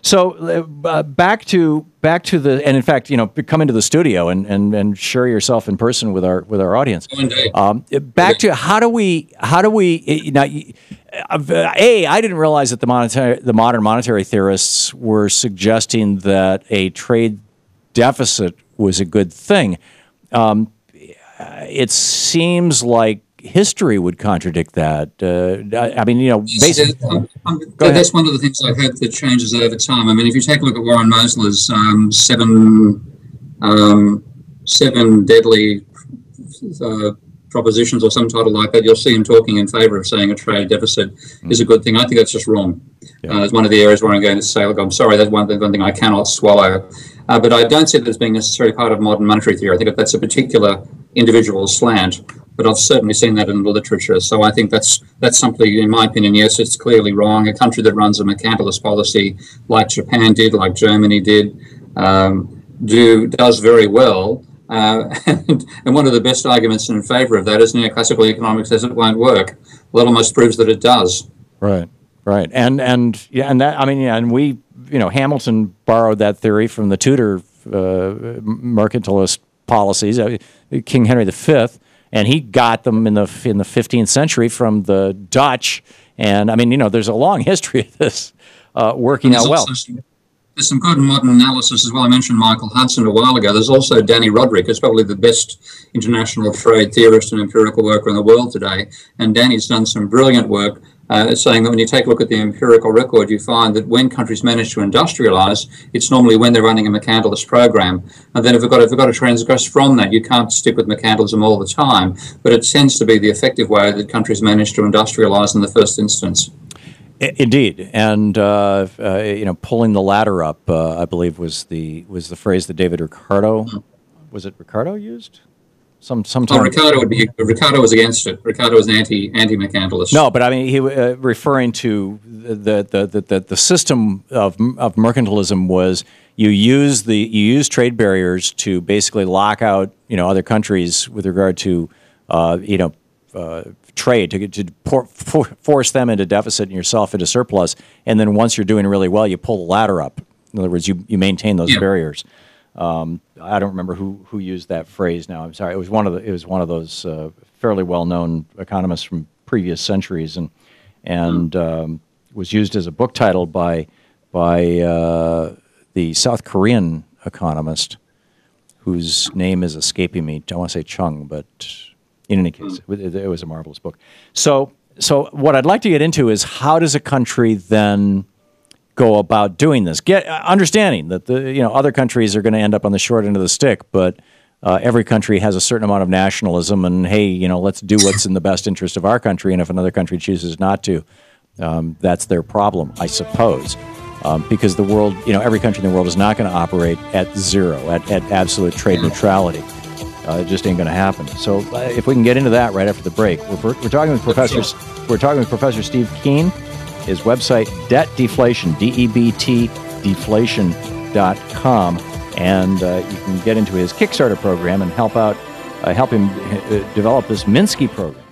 So back to the, and in fact, come into the studio and share yourself in person with our audience. Back to how do we now? I didn't realize that the modern monetary theorists were suggesting that a trade deficit was a good thing. It seems like history would contradict that. I mean, basically, that's one of the things I hope that changes over time. I mean, if you take a look at Warren Mosler's seven deadly propositions or some title like that, you'll see him talking in favour of saying a trade deficit is a good thing. I think that's just wrong. It's one of the areas where I'm going to say, look, I'm sorry, that's one thing I cannot swallow. But I don't see that as being necessarily part of modern monetary theory. I think that that's a particular individual slant, but I've certainly seen that in the literature. So I think that's something, in my opinion, yes, it's clearly wrong. A country that runs a mercantilist policy like Japan did, like Germany did, does very well. And one of the best arguments in favour of that is neoclassical economics says it won't work. Well, that almost proves that it does. Right. And we, Hamilton borrowed that theory from the Tudor mercantilist policies, King Henry V, and he got them in the 15th century from the Dutch. And I mean, there's a long history of this working out well. There's some good modern analysis as well. I mentioned Michael Hudson a while ago. There's also Danny Roderick, who's probably the best international trade theorist and empirical worker in the world today. And Danny's done some brilliant work saying that when you take a look at the empirical record, you find that when countries manage to industrialize, it's normally when they're running a mercantilist program. And then if we've got to transgress from that, you can't stick with mercantilism all the time. But it tends to be the effective way that countries manage to industrialize in the first instance. Indeed, and pulling the ladder up, I believe was the phrase that David Ricardo, was it Ricardo used? Sometime. Ricardo was against it. Ricardo was anti-mercantilist. No, but I mean he referring to the system of mercantilism was you use trade barriers to basically lock out other countries with regard to trade to force them into deficit and yourself into surplus, and then once you're doing really well, you pull the ladder up. In other words, you maintain those barriers. I don't remember who used that phrase now. I'm sorry. It was one of those fairly well-known economists from previous centuries, and was used as a book title by the South Korean economist whose name is escaping me. I want to say Chung, but in any case, it was a marvelous book. So what I'd like to get into is how does a country then go about doing this? Understanding that other countries are going to end up on the short end of the stick, but every country has a certain amount of nationalism, and hey, let's do what's in the best interest of our country, and if another country chooses not to, that's their problem, I suppose. Because the world, every country in the world is not going to operate at zero, at absolute trade neutrality. It just ain't going to happen. So if we can get into that right after the break, we're talking with Professor Steve Keen. His website, Debt Deflation, DEBT deflation.com, and you can get into his Kickstarter program and help him develop this Minsky program.